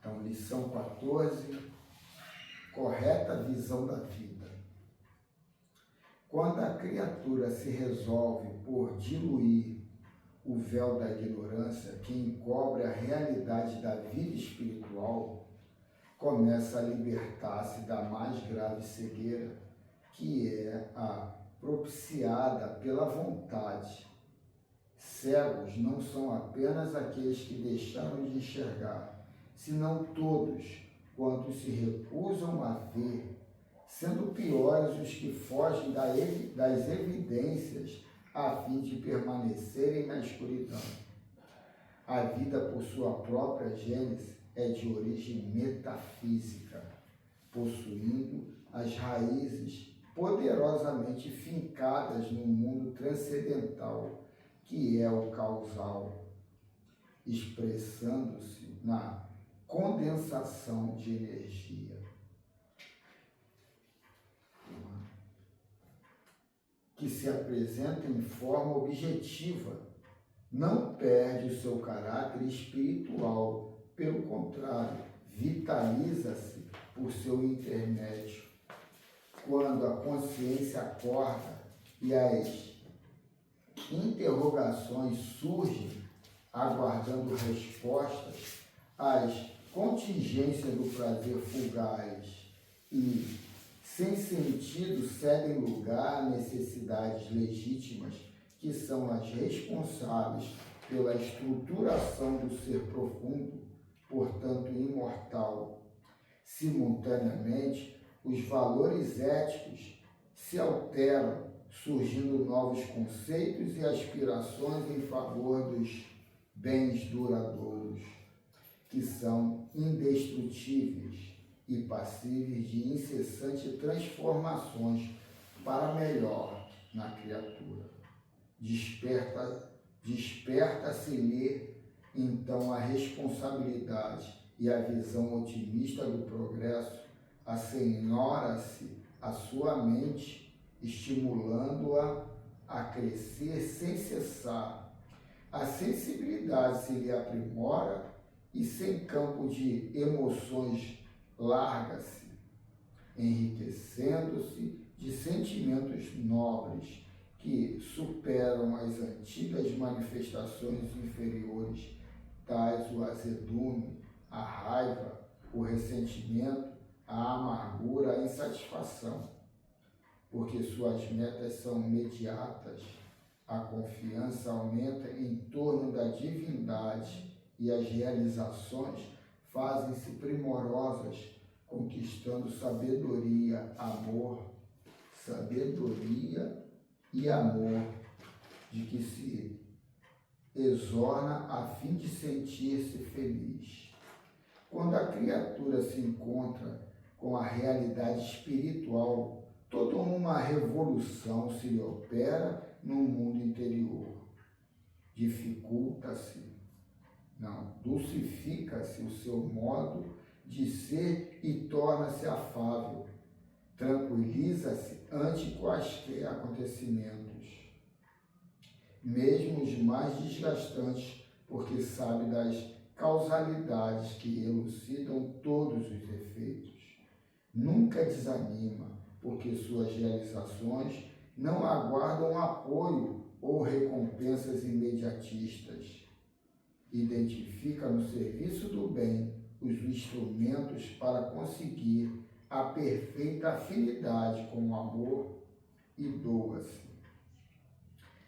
Então, lição 14, correta visão da vida. Quando a criatura se resolve por diluir o véu da ignorância que encobre a realidade da vida espiritual, começa a libertar-se da mais grave cegueira, que é a propiciada pela vontade. Cegos não são apenas aqueles que deixaram de enxergar, senão todos quantos se recusam a ver, sendo piores os que fogem das evidências a fim de permanecerem na escuridão. A vida, por sua própria gênese, é de origem metafísica, possuindo as raízes poderosamente fincadas no mundo transcendental, que é o causal, expressando-se na condensação de energia. Que se apresenta em forma objetiva, não perde o seu caráter espiritual, pelo contrário, vitaliza-se por seu intermédio. Quando a consciência acorda e as interrogações surgem, aguardando respostas, as contingências do prazer fugaz e sem sentido cedem lugar a necessidades legítimas que são as responsáveis pela estruturação do ser profundo, portanto imortal. Simultaneamente, os valores éticos se alteram, surgindo novos conceitos e aspirações em favor dos bens duradouros, que são indestrutíveis e passíveis de incessantes transformações para melhor na criatura. Desperta-se-lhe então a responsabilidade e a visão otimista do progresso, assenhora-se a sua mente, estimulando-a a crescer sem cessar. A sensibilidade se lhe aprimora e, sem campo de emoções, larga-se, enriquecendo-se de sentimentos nobres que superam as antigas manifestações inferiores, tais o azedume, a raiva, o ressentimento, a amargura, a insatisfação, porque suas metas são imediatas, a confiança aumenta em torno da divindade e as realizações fazem-se primorosas, conquistando sabedoria e amor, de que se exorna a fim de sentir-se feliz. Quando a criatura se encontra com a realidade espiritual, toda uma revolução se lhe opera no mundo interior. Dulcifica-se o seu modo de ser e torna-se afável. Tranquiliza-se ante quaisquer acontecimentos, mesmo os mais desgastantes, porque sabe das causalidades que elucidam todos os efeitos. Nunca desanima, porque suas realizações não aguardam apoio ou recompensas imediatistas. Identifica no serviço do bem os instrumentos para conseguir a perfeita afinidade com o amor e doa-se.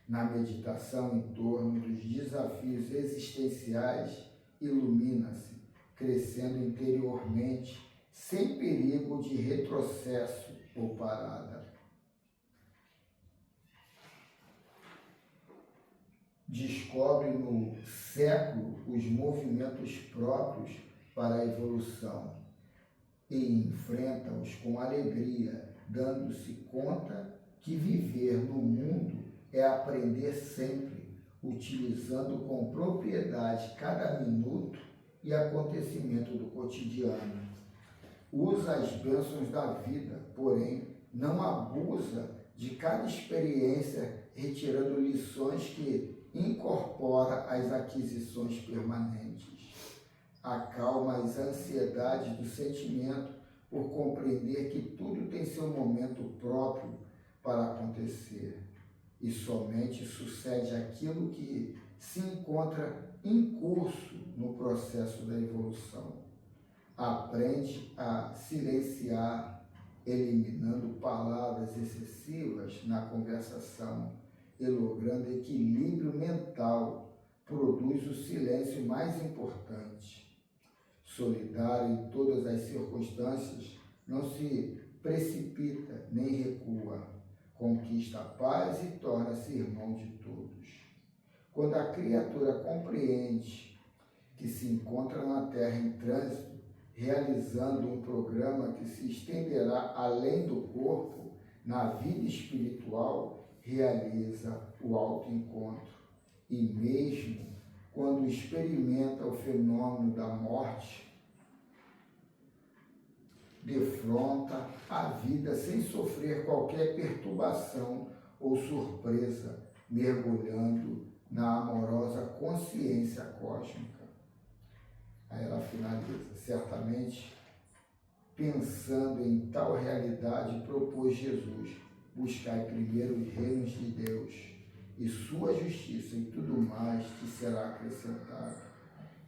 Na meditação em torno dos desafios existenciais, ilumina-se, crescendo interiormente, sem perigo de retrocesso ou parada. Descobre no século os movimentos próprios para a evolução e enfrenta-os com alegria, dando-se conta que viver no mundo é aprender sempre, utilizando com propriedade cada minuto e acontecimento do cotidiano. Usa as bênçãos da vida, porém não abusa de cada experiência, retirando lições que incorpora as aquisições permanentes. acalma as ansiedades do sentimento por compreender que tudo tem seu momento próprio para acontecer e somente sucede aquilo que se encontra em curso no processo da evolução. Aprende a silenciar, eliminando palavras excessivas na conversação e logrando equilíbrio mental, produz o silêncio mais importante. Solidário em todas as circunstâncias, não se precipita nem recua, conquista a paz e torna-se irmão de todos. Quando a criatura compreende que se encontra na Terra em trânsito, realizando um programa que se estenderá além do corpo, na vida espiritual, realiza o autoencontro. E mesmo quando experimenta o fenômeno da morte, defronta a vida sem sofrer qualquer perturbação ou surpresa, mergulhando na amorosa consciência cósmica. Aí ela finaliza: certamente, pensando em tal realidade, propôs Jesus: buscai primeiro os reinos de Deus e sua justiça, e tudo mais te será acrescentado.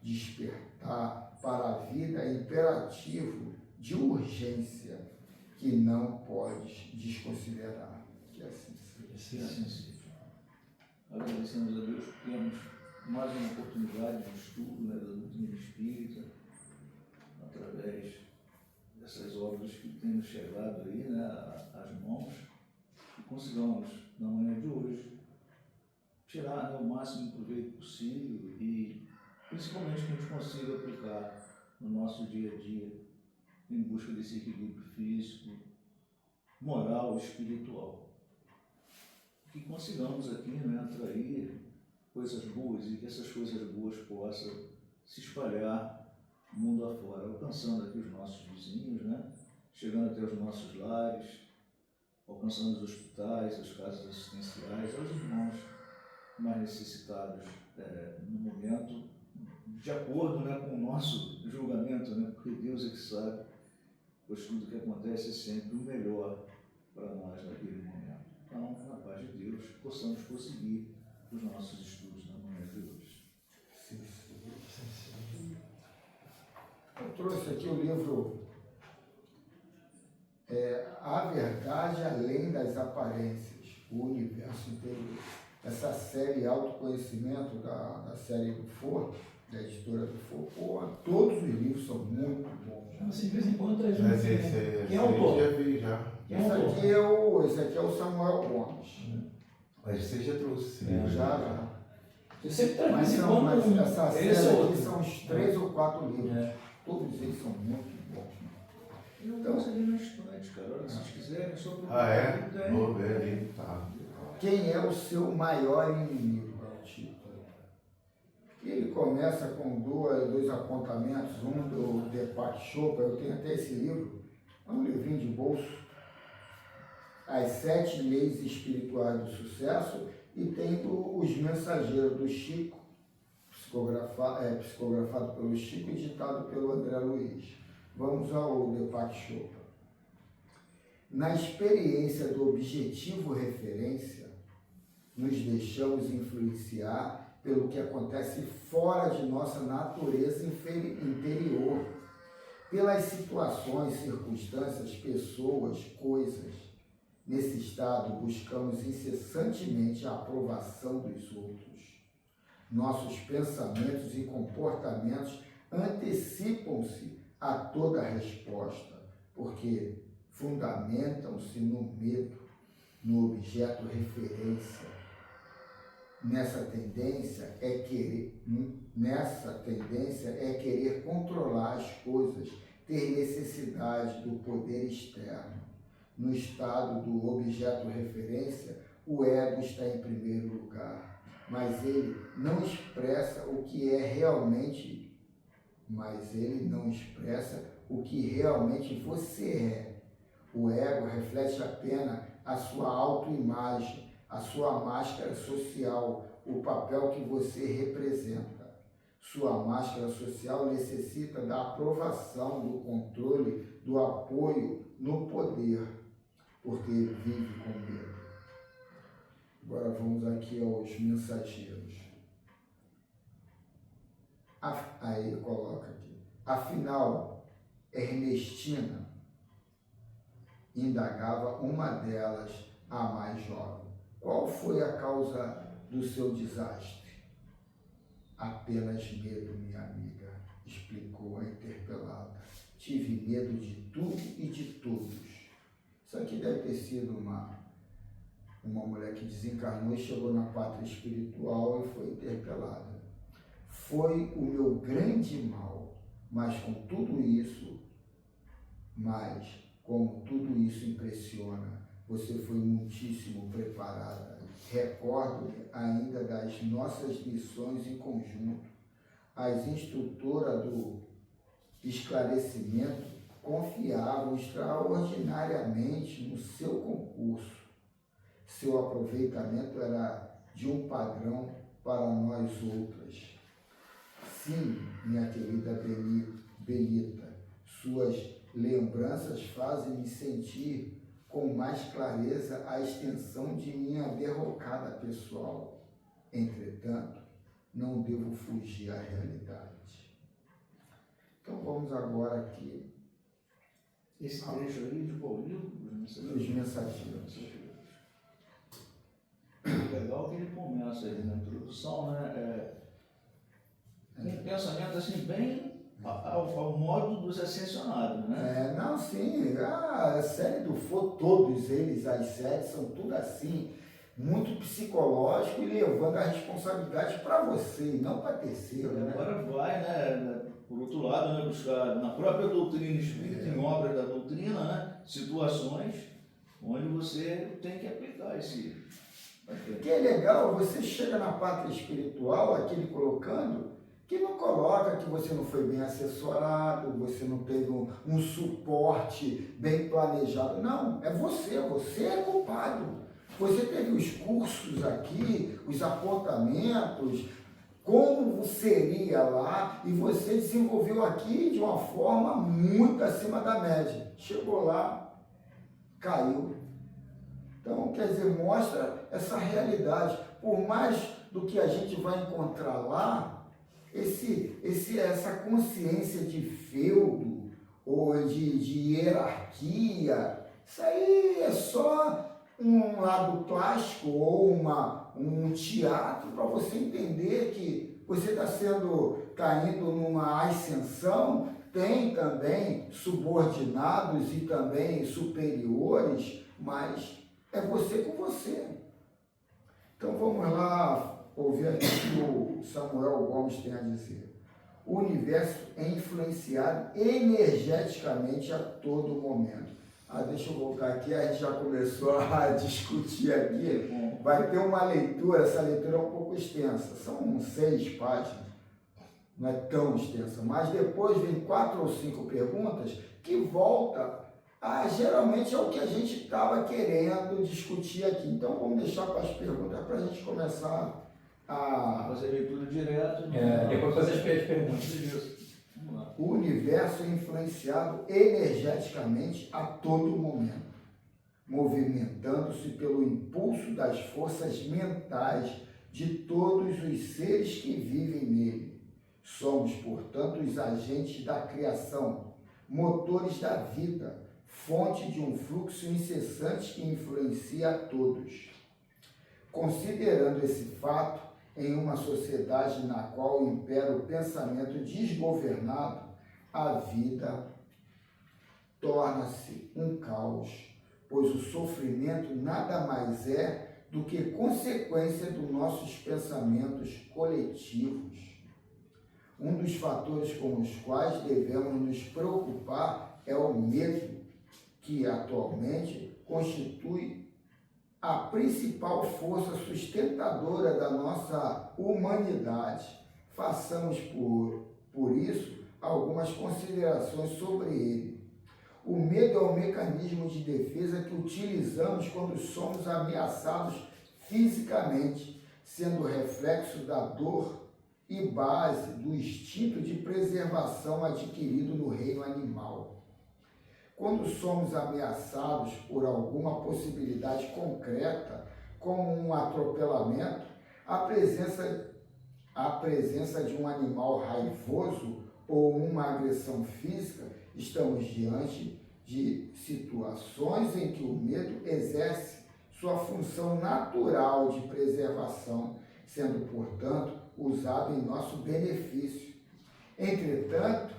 Despertar para a vida é imperativo de urgência que não podes desconsiderar. Que assim seja. Assim seja. Agradecemos a Deus por termos mais uma oportunidade de estudo, né, da doutrina espírita, através dessas obras que têm nos chegado aí, né, às mãos, e consigamos, na manhã de hoje, tirar, né, o máximo proveito possível e, principalmente, que a gente consiga aplicar no nosso dia a dia, em busca desse equilíbrio físico, moral e espiritual. Que consigamos aqui, né, atrair coisas boas e que essas coisas boas possam se espalhar mundo afora, alcançando aqui os nossos vizinhos, né, chegando até os nossos lares, alcançando os hospitais, as casas assistenciais, aos irmãos mais necessitados no momento, de acordo, né, com o nosso julgamento, né, porque Deus é que sabe, pois tudo que acontece é sempre o melhor para nós naquele momento. Então, na paz de Deus, possamos prosseguir os nossos estudos na manhã de hoje. Sim. Eu trouxe aqui o livro A Verdade Além das Aparências, o Universo Interior. Essa série Autoconhecimento da série do For, da editora do For, todos os livros são muito bons. Assim, de vez em quando traz um. Quem é o autor? Esse aqui é o Samuel Gomes. Mas você já trouxe. Já. Você sempre traz Mas de vez em não, quando mas essa série aqui são são uns 3 ou 4 livros. Todos eles são muito bons. Eu gosto ali na estante, cara. Olha, se vocês quiserem, só procurar. Ah, é? Vou ver ali. Tá. Quem é o seu maior inimigo? É o título. E ele começa com dois apontamentos, um do Deepak Chopra, eu tenho até esse livro, é um livrinho de bolso, As 7 Leis Espirituais do Sucesso, e tem Os Mensageiros, do Chico, psicografado pelo Chico e ditado pelo André Luiz. Vamos ao Deepak Chopra. Na experiência do objetivo referência, nos deixamos influenciar pelo que acontece fora de nossa natureza interior, pelas situações, circunstâncias, pessoas, coisas. Nesse estado, buscamos incessantemente a aprovação dos outros. Nossos pensamentos e comportamentos antecipam-se a toda resposta, porque fundamentam-se no medo, no objeto referência. Nessa tendência é querer controlar as coisas, ter necessidade do poder externo. No estado do objeto referência, o ego está em primeiro lugar, mas ele não expressa o que realmente você é. O ego reflete apenas a sua autoimagem, a sua máscara social, o papel que você representa. Sua máscara social necessita da aprovação, do controle, do apoio no poder, porque ele vive com medo. Agora vamos aqui aos mensageiros. Aí ele coloca aqui. Afinal, Ernestina, indagava uma delas, a mais jovem. Qual foi a causa do seu desastre? Apenas medo, minha amiga, explicou a interpelada. Tive medo de tudo e de todos. Isso aqui deve ter sido uma mulher que desencarnou e chegou na pátria espiritual e foi interpelada. Foi o meu grande mal, mas como tudo isso impressiona, você foi muitíssimo preparada. Recordo-me ainda das nossas lições em conjunto. As instrutoras do esclarecimento confiavam extraordinariamente no seu concurso. Seu aproveitamento era de um padrão para nós outras. Sim, minha querida Benita, suas lembranças fazem-me sentir com mais clareza a extensão de minha derrocada pessoal. Entretanto, não devo fugir à realidade. Então vamos agora aqui. Esse trecho aí de qual livro? Os Mensageiros. Legal que ele começa aí na introdução, né? Um pensamento assim bem ao modo dos ascensionados, né? Não, sim, a série do Fogo, todos eles, as séries, são tudo assim, muito psicológico e levando a responsabilidade para você e não para terceiro, né? Agora vai, né, por outro lado, né, buscar na própria doutrina espírita, em obras da doutrina, né, situações onde você tem que aplicar esse... O que é legal, você chega na pátria espiritual, aquele colocando, que não coloca que você não foi bem assessorado, você não teve um suporte bem planejado. Não, você é culpado. Você teve os cursos aqui, os apontamentos, como seria lá, e você desenvolveu aqui de uma forma muito acima da média. Chegou lá, caiu. Então, quer dizer, mostra essa realidade. Por mais do que a gente vai encontrar lá, essa consciência de feudo ou de hierarquia, isso aí é só um lado plástico ou um teatro para você entender que você está indo numa ascensão, tem também subordinados e também superiores, mas é você com você. Então vamos lá ouvir aqui o que o Samuel Gomes tem a dizer. O universo é influenciado energeticamente a todo momento. Deixa eu voltar aqui, a gente já começou a discutir aqui. Vai ter uma leitura, essa leitura é um pouco extensa, são 6 páginas, não é tão extensa, mas depois vem 4 ou 5 perguntas que volta geralmente é o que a gente estava querendo discutir aqui. Então vamos deixar para as perguntas para a gente começar a fazer leitura direto. Depois fazer as perguntas. O universo é influenciado energeticamente a todo momento, movimentando-se pelo impulso das forças mentais de todos os seres que vivem nele. Somos, portanto, os agentes da criação, motores da vida, fonte de um fluxo incessante que influencia a todos. Considerando esse fato, em uma sociedade na qual impera o pensamento desgovernado, a vida torna-se um caos, pois o sofrimento nada mais é do que consequência dos nossos pensamentos coletivos. Um dos fatores com os quais devemos nos preocupar é o medo, que atualmente constitui a principal força sustentadora da nossa humanidade. Façamos, por isso, algumas considerações sobre ele. O medo é o mecanismo de defesa que utilizamos quando somos ameaçados fisicamente, sendo reflexo da dor e base do instinto de preservação adquirido no reino animal. Quando somos ameaçados por alguma possibilidade concreta, como um atropelamento, a presença de um animal raivoso ou uma agressão física, estamos diante de situações em que o medo exerce sua função natural de preservação, sendo, portanto, usado em nosso benefício. Entretanto,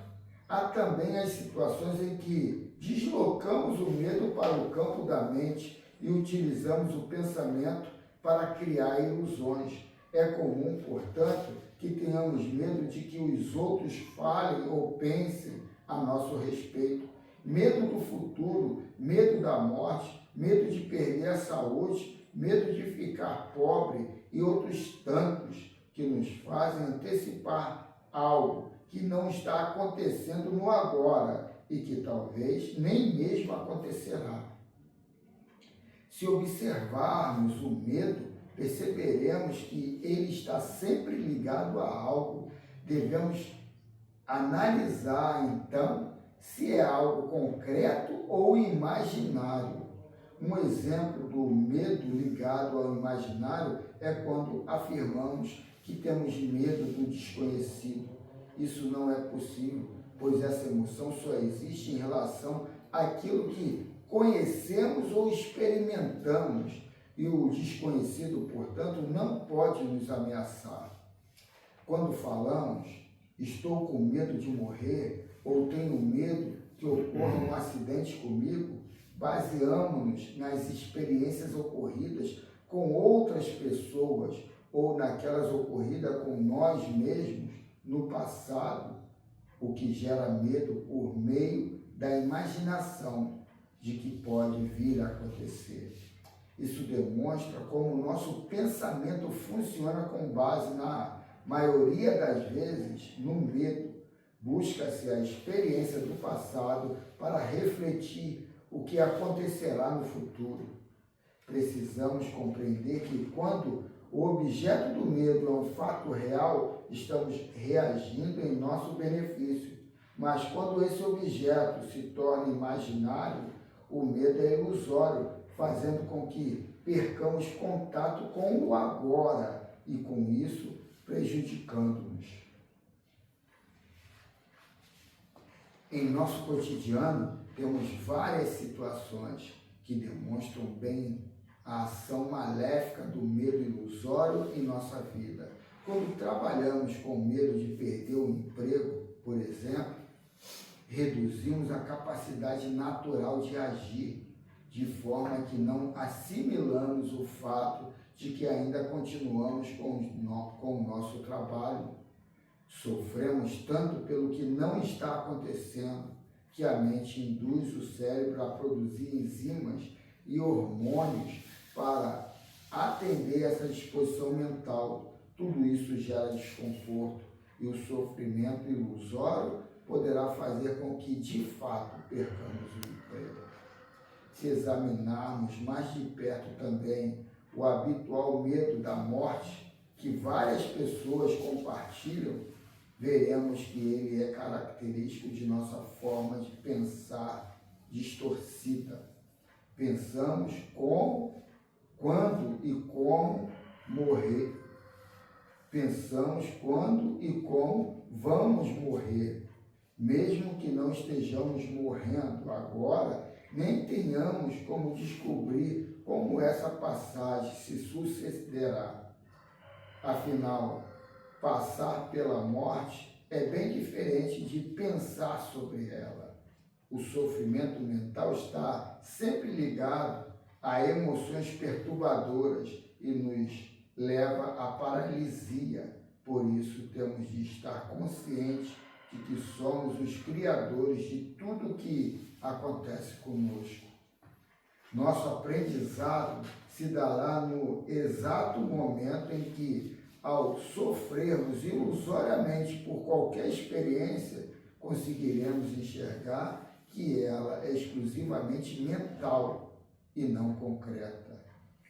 há também as situações em que deslocamos o medo para o campo da mente e utilizamos o pensamento para criar ilusões. É comum, portanto, que tenhamos medo de que os outros falem ou pensem a nosso respeito. Medo do futuro, medo da morte, medo de perder a saúde, medo de ficar pobre e outros tantos que nos fazem antecipar algo que não está acontecendo no agora e que talvez nem mesmo acontecerá. Se observarmos o medo, perceberemos que ele está sempre ligado a algo. Devemos analisar, então, se é algo concreto ou imaginário. Um exemplo do medo ligado ao imaginário é quando afirmamos que temos medo do desconhecido. Isso não é possível, pois essa emoção só existe em relação àquilo que conhecemos ou experimentamos, e o desconhecido, portanto, não pode nos ameaçar. Quando falamos, estou com medo de morrer, ou tenho medo que ocorra um acidente comigo, baseamos-nos nas experiências ocorridas com outras pessoas ou naquelas ocorridas com nós mesmos no passado, o que gera medo por meio da imaginação de que pode vir a acontecer. Isso demonstra como o nosso pensamento funciona com base, na maioria das vezes, no medo. Busca-se a experiência do passado para refletir o que acontecerá no futuro. Precisamos compreender que quando o objeto do medo é um fato real, estamos reagindo em nosso benefício. Mas quando esse objeto se torna imaginário, o medo é ilusório, fazendo com que percamos contato com o agora e, com isso, prejudicando-nos. Em nosso cotidiano, temos várias situações que demonstram bem a ação maléfica do medo ilusório em nossa vida. Quando trabalhamos com medo de perder o emprego, por exemplo, reduzimos a capacidade natural de agir, de forma que não assimilamos o fato de que ainda continuamos com o nosso trabalho. Sofremos tanto pelo que não está acontecendo, que a mente induz o cérebro a produzir enzimas e hormônios para atender essa disposição mental. Tudo isso gera desconforto e o sofrimento ilusório poderá fazer com que, de fato, percamos o emprego. Se examinarmos mais de perto também o habitual medo da morte, que várias pessoas compartilham, veremos que ele é característico de nossa forma de pensar distorcida. Pensamos como, quando e como morrer. Pensamos quando e como vamos morrer. Mesmo que não estejamos morrendo agora, nem tenhamos como descobrir como essa passagem se sucederá. Afinal, passar pela morte é bem diferente de pensar sobre ela. O sofrimento mental está sempre ligado a emoções perturbadoras e nos leva à paralisia. Por isso, temos de estar conscientes de que somos os criadores de tudo que acontece conosco. Nosso aprendizado se dará no exato momento em que, ao sofrermos ilusoriamente por qualquer experiência, conseguiremos enxergar que ela é exclusivamente mental e não concreta.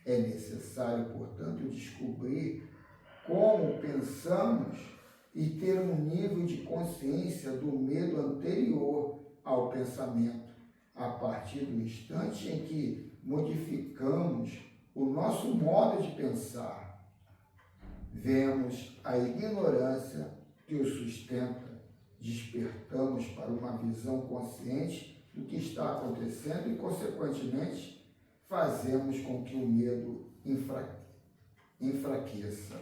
É necessário, portanto, descobrir como pensamos e ter um nível de consciência do medo anterior ao pensamento, a partir do instante em que modificamos o nosso modo de pensar. Vemos a ignorância que o sustenta, despertamos para uma visão consciente do que está acontecendo e, consequentemente, fazemos com que o medo enfraqueça.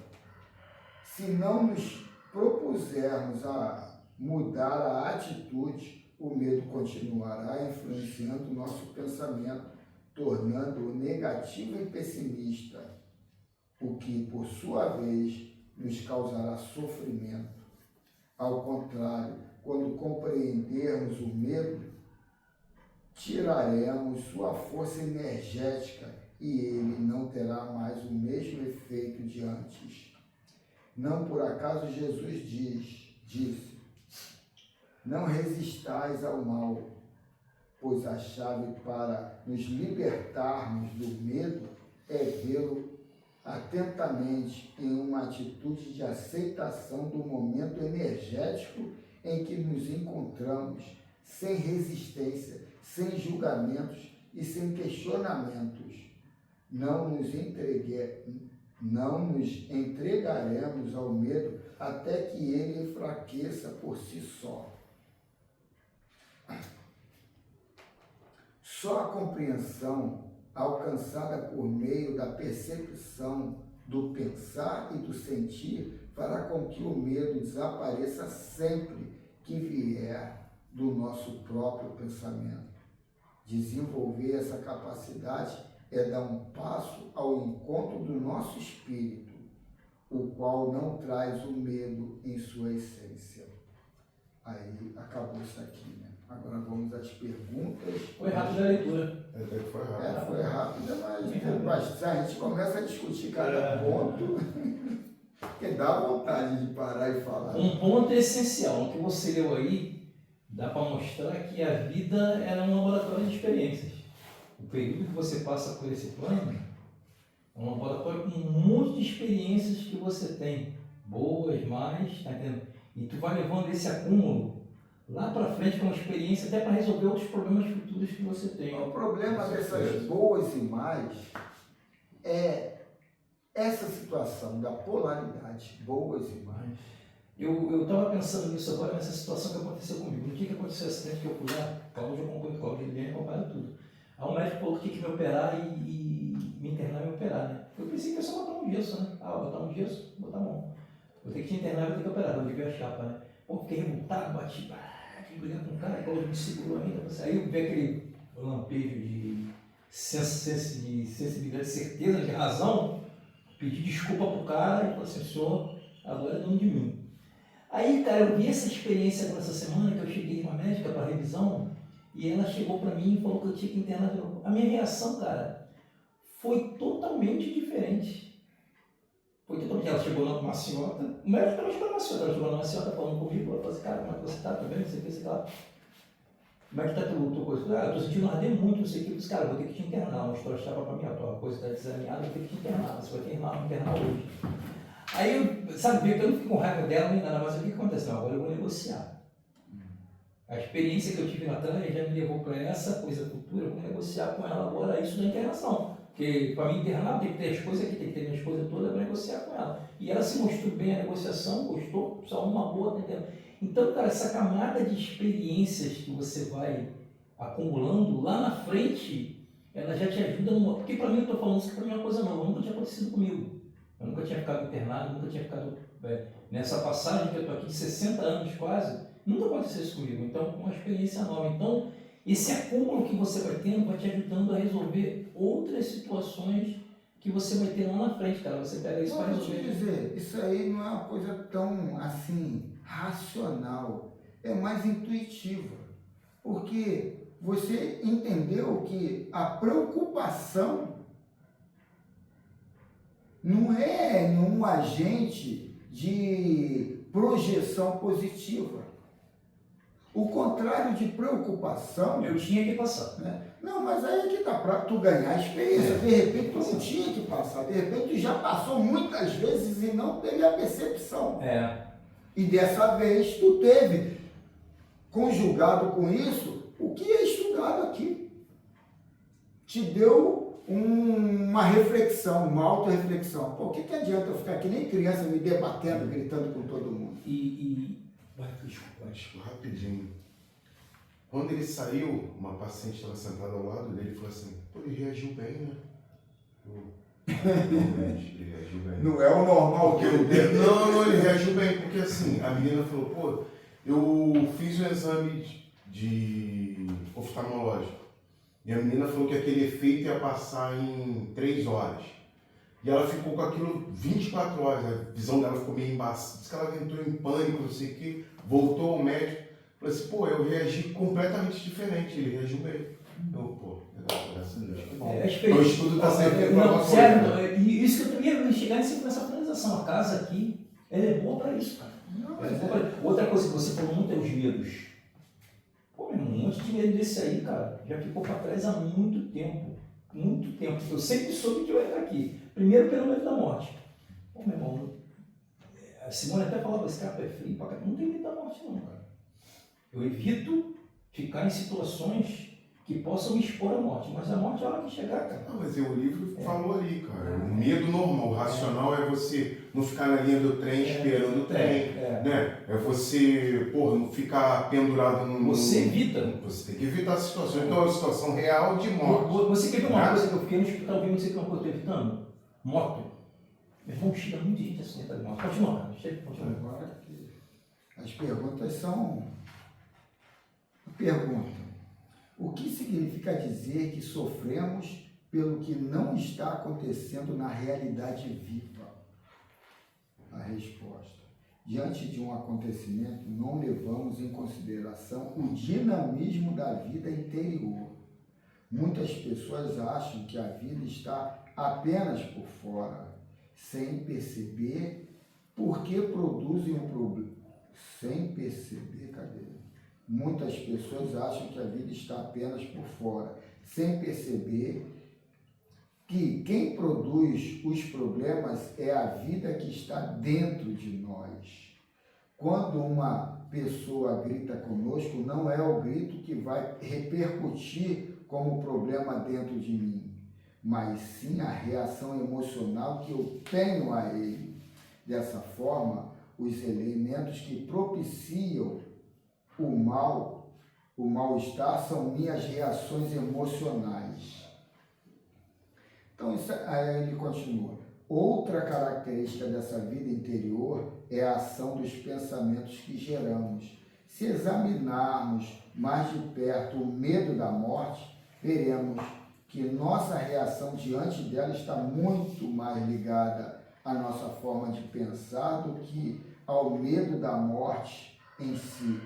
Se não nos propusermos a mudar a atitude, o medo continuará influenciando o nosso pensamento, tornando-o negativo e pessimista, o que, por sua vez, nos causará sofrimento. Ao contrário, quando compreendermos o medo, tiraremos sua força energética e ele não terá mais o mesmo efeito de antes. Não por acaso Jesus disse, não resistais ao mal, pois a chave para nos libertarmos do medo é vê-lo atentamente em uma atitude de aceitação do momento energético em que nos encontramos, sem resistência, sem julgamentos e sem questionamentos. Não nos entregaremos ao medo até que ele enfraqueça por si só. Só a compreensão alcançada por meio da percepção do pensar e do sentir fará com que o medo desapareça sempre que vier do nosso próprio pensamento. Desenvolver essa capacidade é dar um passo ao encontro do nosso espírito, o qual não traz o medo em sua essência. Aí acabou isso aqui, né? Agora vamos às perguntas. Foi rápida a leitura. Foi rápido. Foi rápida, mas a gente começa a discutir cada ponto, que dá vontade de parar e falar. Um ponto essencial, o que você leu aí, dá para mostrar que a vida era um laboratório de experiências. O período que você passa por esse plano é um laboratório com um monte de experiências que você tem, boas, más, tá entendendo? E tu vai levando esse acúmulo lá para frente com uma experiência até para resolver outros problemas futuros que você tem. O problema dessas boas e más é essa situação da polaridade, boas e más. Eu estava pensando nisso agora, nessa situação que aconteceu comigo. No dia que aconteceu o acidente que eu fui lá, Cláudio acompanhou, Cláudio ele acompanhou tudo. Aí o médico falou que tinha que me operar e me internar e me operar, né? Eu pensei que ia só botar um gesso, né? Botar um gesso, botar a mão. Vou ter que te internar e vou ter que operar, vou ver a chapa, né? Pô, fiquei revoltado, bati, brigando com o cara, Cláudio me segurou ainda. Aí eu vi aquele lampejo de sensibilidade, de certeza, de razão, pedi desculpa pro cara e falei assim, senhor, agora é dono de mim. Aí, cara, eu vi essa experiência agora essa semana, que eu cheguei numa médica para revisão, e ela chegou para mim e falou que eu tinha que internar de novo. A minha reação, cara, foi totalmente diferente. Foi totalmente. Ela chegou na maciota, o médico também chegou na maciota, ela chegou na maciota falando comigo, ela falou assim, cara, como é que você tá? Tá bem? Você fez lá. Como é que tá tua coisa? Eu tô sentindo arder muito, não sei o que. Eu disse, cara, vou ter que te internar, uma história estava para mim, a tua coisa está desalinhada, vou ter que te internar, você vai internar hoje. Aí eu, sabe, eu não fico com raiva dela nem nada, mas o que acontece? Não, agora eu vou negociar. A experiência que eu tive lá atrás já me levou para essa coisa futura, eu vou negociar com ela agora isso da internação. Porque para mim internar tem que ter as coisas aqui, tem que ter minhas coisas todas para negociar com ela. E ela se mostrou bem a negociação, gostou, só uma boa, tá entendendo? Então, cara, essa camada de experiências que você vai acumulando lá na frente, ela já te ajuda numa. Porque para mim, eu estou falando isso que para mim é uma coisa nova, nunca tinha acontecido comigo. Eu nunca tinha ficado internado, nunca tinha ficado. Nessa passagem que eu estou aqui de 60 anos quase, nunca aconteceu isso comigo. Então, uma experiência nova. Então, esse acúmulo que você vai tendo vai te ajudando a resolver outras situações que você vai ter lá na frente, cara. Você pega isso para resolver. Pode dizer, isso aí não é uma coisa tão assim racional, é mais intuitiva, porque você entendeu que a preocupação não é um agente de projeção positiva. O contrário de preocupação... Eu tinha que passar. Né? Não, mas aí é que tá para tu ganhar experiência. De repente tu não tinha que passar. De repente tu já passou muitas vezes e não teve a percepção. E dessa vez tu teve, conjugado com isso, o que é estudado aqui. Te deu uma reflexão, uma auto-reflexão. Pô, o que adianta eu ficar aqui nem criança me debatendo, gritando com todo mundo? Desculpa, rapidinho. Quando ele saiu, uma paciente estava sentada ao lado dele e falou assim, pô, ele reagiu bem, né? Realmente, ele reagiu bem. Não é o normal que eu tenho. Não, ele reagiu bem, porque assim, a menina falou, pô, eu fiz um exame de oftalmológico. E a menina falou que aquele efeito ia passar em 3 horas. E ela ficou com aquilo 24 horas, a visão dela ficou meio embaçada. Diz que ela entrou em pânico, não sei o que, voltou ao médico. Falei assim, pô, eu reagi completamente diferente, ele reagiu bem. Eu, pô, graças a Deus, que bom. Então o estudo está servindo para não, uma sério, coisa. e isso que eu queria chegar nessa finalização. A casa aqui, ela é boa para isso, cara. Outra coisa que você falou muito é os medos. Pô, meu irmão, um monte de medo desse aí, cara, já ficou para trás há muito tempo. Muito tempo. Eu sempre soube que eu ia estar aqui. Primeiro pelo medo da morte. Pô, meu irmão, a Simone até falava, esse cara é frio pra caramba. Não tem medo da morte não, cara. Eu evito ficar em situações que possam me expor à morte, mas a morte é a hora que chegar, cara. Não, mas o livro falou ali, cara. O medo normal, o racional é você não ficar na linha do trem esperando o trem, né? É você, porra, não ficar pendurado no... Você evita. Você tem que evitar a situação. Então é uma situação real de morte. Você quer ver uma coisa que eu fiquei no hospital vendo, você que uma coisa que eu estou evitando? Moto. Meu irmão, chega muita gente assim, tá de moto. Continua, cara. Continua. Agora que as perguntas são... Pergunta. O que significa dizer que sofremos pelo que não está acontecendo na realidade viva? A resposta. Diante de um acontecimento, não levamos em consideração o dinamismo da vida interior. Muitas pessoas acham que a vida está apenas por fora, sem perceber por que produzem um problema. Sem perceber, cadê? Muitas pessoas acham que a vida está apenas por fora, sem perceber que quem produz os problemas é a vida que está dentro de nós. Quando uma pessoa grita conosco, não é o grito que vai repercutir como problema dentro de mim, mas sim a reação emocional que eu tenho a ele. Dessa forma, os elementos que propiciam o mal-estar são minhas reações emocionais. Então, aí ele continua. Outra característica dessa vida interior é a ação dos pensamentos que geramos. Se examinarmos mais de perto o medo da morte, veremos que nossa reação diante dela está muito mais ligada à nossa forma de pensar do que ao medo da morte em si.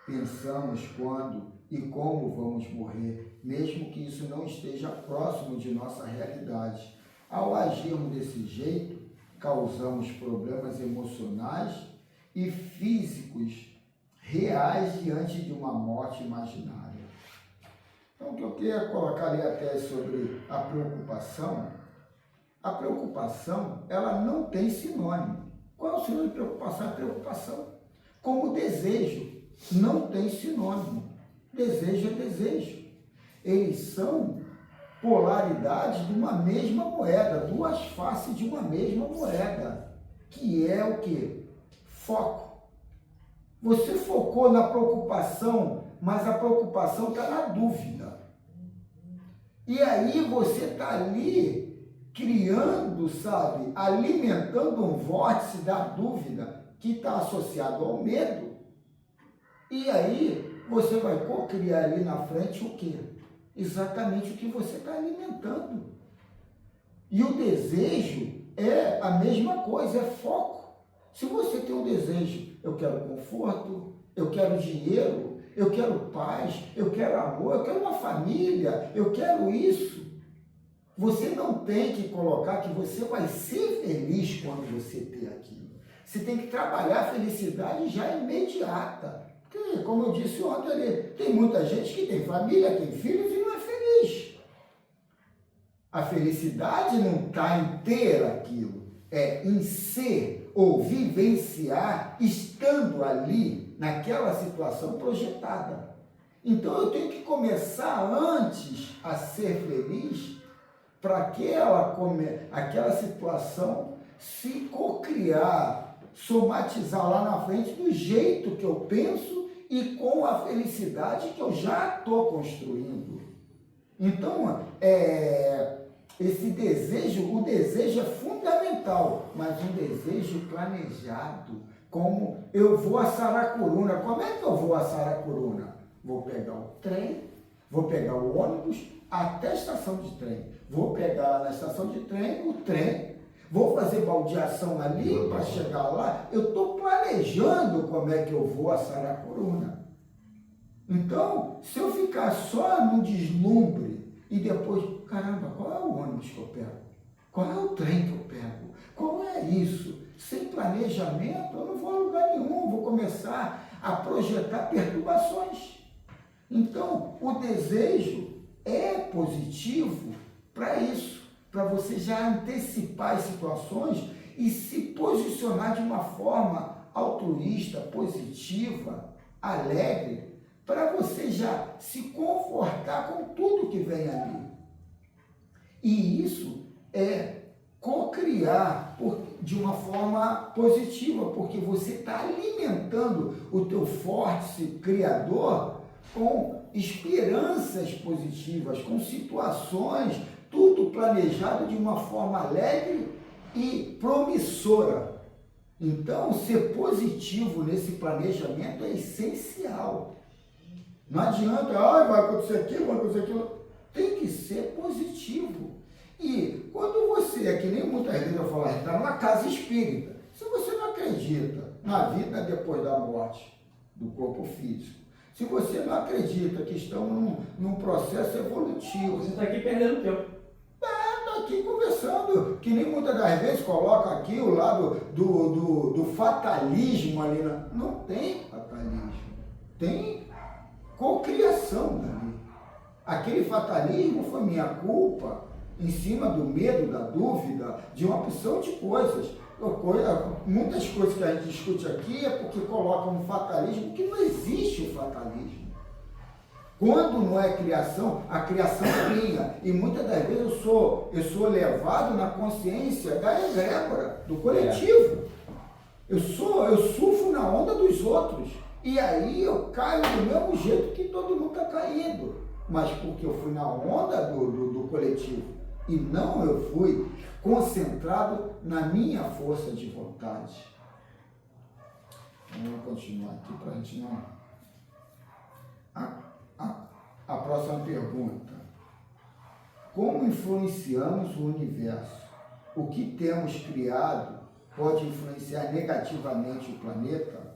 Pensamos quando e como vamos morrer, mesmo que isso não esteja próximo de nossa realidade. Ao agirmos desse jeito, causamos problemas emocionais e físicos reais diante de uma morte imaginária. Então, o que eu queria colocar ali até sobre a preocupação, ela não tem sinônimo. Qual é o sinônimo de preocupação? É preocupação. Como desejo. Não tem sinônimo. Desejo é desejo. Eles são polaridades de uma mesma moeda, duas faces de uma mesma moeda, que é o quê? Foco. Você focou na preocupação, mas a preocupação está na dúvida. E aí você está ali criando, sabe, alimentando um vórtice da dúvida que está associado ao medo. E aí, você vai co-criar ali na frente o quê? Exatamente o que você está alimentando. E o desejo é a mesma coisa, é foco. Se você tem um desejo, eu quero conforto, eu quero dinheiro, eu quero paz, eu quero amor, eu quero uma família, eu quero isso. Você não tem que colocar que você vai ser feliz quando você ter aquilo. Você tem que trabalhar a felicidade já imediata. Porque, como eu disse ontem ali, tem muita gente que tem família, tem filhos e não é feliz. A felicidade não está em ter aquilo. em ser ou vivenciar estando ali naquela situação projetada. Então eu tenho que começar antes a ser feliz para aquela situação se cocriar, somatizar lá na frente do jeito que eu penso e com a felicidade que eu já estou construindo. Então, esse desejo, o desejo é fundamental, mas um desejo planejado, como eu vou a Saracuruna. Como é que eu vou a Saracuruna? Vou pegar o trem, vou pegar o ônibus até a estação de trem. Vou pegar na estação de trem o trem, vou fazer baldeação ali para chegar lá. Eu estou planejando como é que eu vou a Saracuruna. Então, se eu ficar só no deslumbre e depois, caramba, qual é o ônibus que eu pego? Qual é o trem que eu pego? Qual é isso? Sem planejamento, eu não vou a lugar nenhum, vou começar a projetar perturbações. Então, o desejo é positivo para isso, para você já antecipar as situações e se posicionar de uma forma altruísta, positiva, alegre, para você já se confortar com tudo que vem ali. E isso é co-criar de uma forma positiva, porque você está alimentando o teu vórtice criador com esperanças positivas, com situações, tudo planejado de uma forma alegre e promissora. Então, ser positivo nesse planejamento é essencial. Não adianta, vai acontecer aquilo, vai acontecer aquilo. Tem que ser positivo. E quando você, que nem muitas vezes eu falo, está numa casa espírita, se você não acredita na vida depois da morte do corpo físico, se você não acredita que estamos num processo evolutivo, Você está aqui perdendo tempo. Está aqui conversando, que nem muitas das vezes coloca aqui o lado do fatalismo ali. Não tem fatalismo, tem cocriação dali. Aquele fatalismo foi minha culpa, em cima do medo, da dúvida, de uma opção de coisas. Muitas coisas que a gente discute aqui é porque colocam um fatalismo, que não existe o fatalismo. Quando não é criação, a criação é minha. E muitas das vezes eu sou levado na consciência da egrégora, do coletivo. Eu surfo na onda dos outros. E aí eu caio do mesmo jeito que todo mundo está caindo. Mas porque eu fui na onda do coletivo. E não eu fui concentrado na minha força de vontade. Vamos continuar aqui para a gente não... A próxima pergunta. Como influenciamos o universo? O que temos criado pode influenciar negativamente o planeta?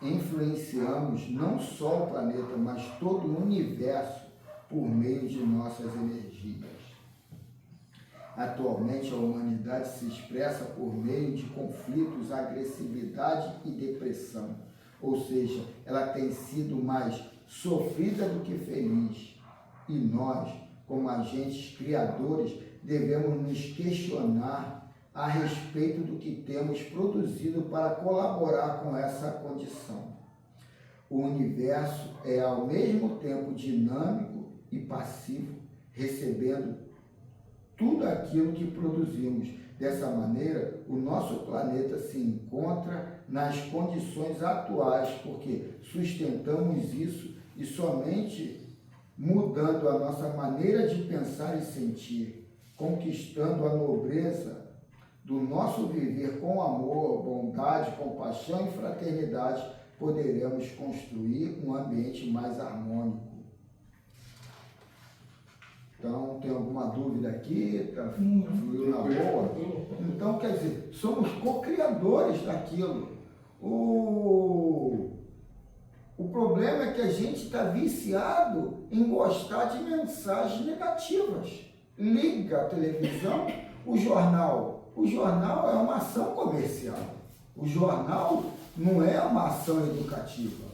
Influenciamos não só o planeta, mas todo o universo por meio de nossas energias. Atualmente, a humanidade se expressa por meio de conflitos, agressividade e depressão. Ou seja, ela tem sido mais sofrida do que feliz. E nós, como agentes criadores, devemos nos questionar a respeito do que temos produzido para colaborar com essa condição. O universo é ao mesmo tempo dinâmico e passivo, recebendo tudo aquilo que produzimos. Dessa maneira, o nosso planeta se encontra nas condições atuais, porque sustentamos isso e somente mudando a nossa maneira de pensar e sentir, conquistando a nobreza do nosso viver com amor, bondade, compaixão e fraternidade, poderemos construir um ambiente mais harmônico. Então, tem alguma dúvida aqui? Fluiu na boa? Então, quer dizer, somos co-criadores daquilo. O problema é que a gente está viciado em gostar de mensagens negativas. Liga a televisão, o jornal. O jornal é uma ação comercial. O jornal não é uma ação educativa.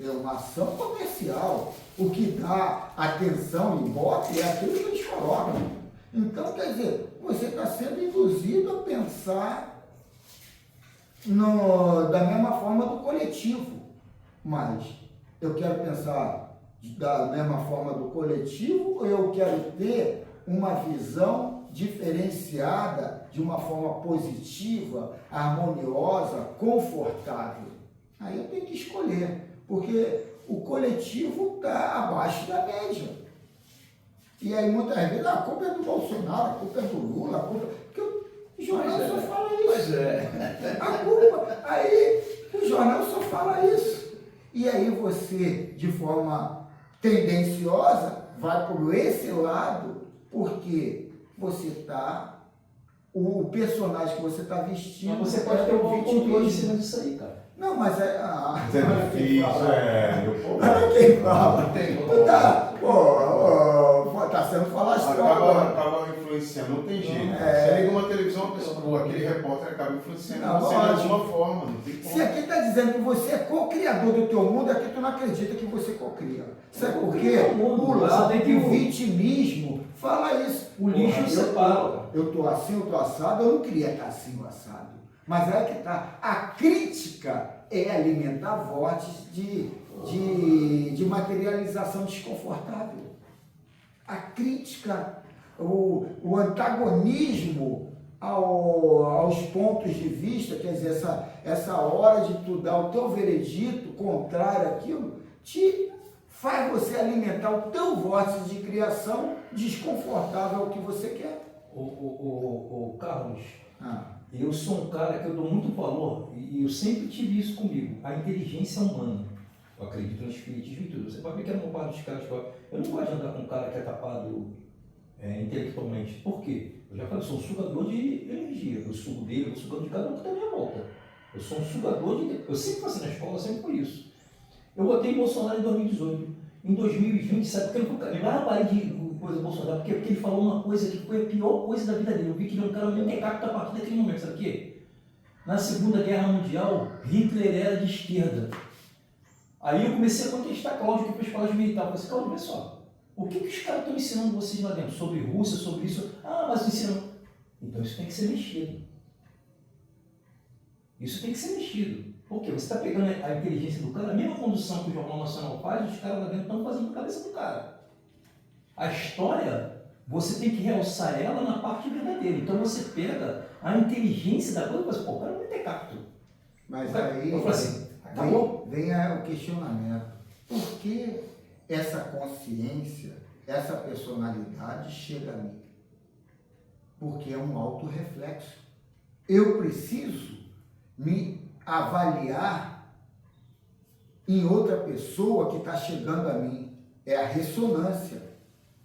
É uma ação comercial. O que dá atenção e ibope é aquilo que eles colocam. Então, quer dizer, você está sendo induzido a pensar da mesma forma do coletivo. Mas eu quero pensar da mesma forma do coletivo ou eu quero ter uma visão diferenciada de uma forma positiva, harmoniosa, confortável? Aí eu tenho que escolher, porque o coletivo está abaixo da média. E aí muitas vezes a culpa é do Bolsonaro, a culpa é do Lula, a culpa... Porque o jornal só fala isso. Pois é. A culpa, aí o jornal só fala isso. E aí você, de forma tendenciosa, vai por esse lado, porque você está... O personagem que você está vestindo... Mas você pode ter um controle em cima disso aí, cara. Não, mas é... Mas é difícil, Olha quem fala. Tu tá sendo falastrão agora. Acaba influenciando, não tem jeito. É. Você liga uma televisão, aquele repórter acaba influenciando Não, você de lógico. alguma forma, não tem Se como. aqui está dizendo que você é co-criador do teu mundo, aqui tu não acredita que você co-cria. Sabe por quê? Co-cria o mundo. O Você lado tem que que- o vitimismo fala isso. O lixo separa. Eu tô assim, eu tô assado, eu não queria estar assim ou assado. Mas é que tá. A crítica é alimentar vozes de materialização desconfortável. A crítica, o antagonismo aos pontos de vista, quer dizer, essa hora de tu dar o teu veredito contrário àquilo, te faz você alimentar o teu vórtice de criação desconfortável ao que você quer. O Carlos, Ah, eu sou um cara que eu dou muito valor, e eu sempre tive isso comigo, a inteligência humana. Eu acredito no espiritismo e tudo. Você pode ver que é uma parte dos caras que eu não gosto de andar com um cara que é tapado intelectualmente. Por quê? Eu já falei, eu sou um sugador de energia. Eu sugo dele, eu vou sugando de cada um que está à minha volta. Eu sou um sugador de... Eu sempre passei na escola, sempre por isso. Eu votei em Bolsonaro em 2018. Em 2020, sabe por que eu não parei de coisa do Bolsonaro? Porque ele falou uma coisa que foi a pior coisa da vida dele. Eu vi que ele é um cara mentecapto a partir daquele momento. Sabe o quê? Na Segunda Guerra Mundial, Hitler era de esquerda. Aí eu comecei a contestar Cláudio, que fez colégio militar. Eu falei assim, Cláudio, olha só, o que os caras estão ensinando vocês lá dentro? Sobre Rússia, sobre isso? Ah, mas ensinam. Então isso tem que ser mexido. Isso tem que ser mexido. Por quê? Você está pegando a inteligência do cara, a mesma condução que o Jornal Nacional faz, os caras lá dentro estão fazendo a cabeça do cara. A história, você tem que realçar ela na parte verdadeira. Então você pega a inteligência da coisa e fala assim, pô, o cara não tem capto. mas aí Eu falei assim, acabou. vem o questionamento. Por que essa consciência, essa personalidade chega a mim? Porque é um autorreflexo. Eu preciso me avaliar em outra pessoa que está chegando a mim. É a ressonância.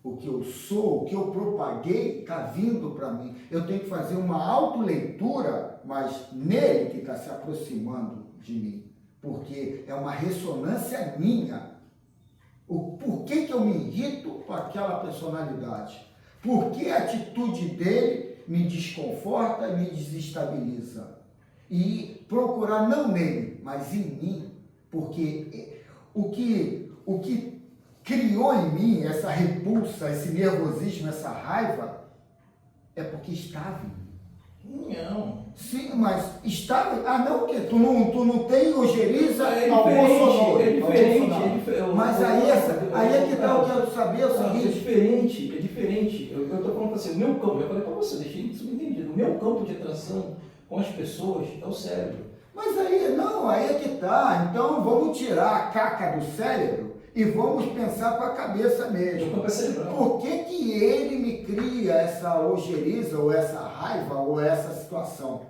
O que eu sou, o que eu propaguei, está vindo para mim. Eu tenho que fazer uma autoleitura, mas nele que está se aproximando de mim. Porque é uma ressonância minha. Por que eu me irrito com aquela personalidade? Por que a atitude dele me desconforta e me desestabiliza? E procurar não nele, mas em mim. Porque o que criou em mim essa repulsa, esse nervosismo, essa raiva, é porque estava em mim. Não. Sim, mas estava... Ah, não, o quê? Tu não tem ojeriza É ao Bolsonaro. diferente, é Bolsonaro. diferente. Mas aí é que tá, eu quero saber o É seguinte... diferente. Eu estou falando assim, o meu campo, eu falei para você, deixei isso subentendido. O meu campo de atração com as pessoas é o cérebro. Mas aí, não, aí é que tá. Então vamos tirar a caca do cérebro e vamos pensar com a cabeça Meu mesmo. campo é cerebral. Por que ele me cria essa ojeriza, ou essa raiva, ou essa situação?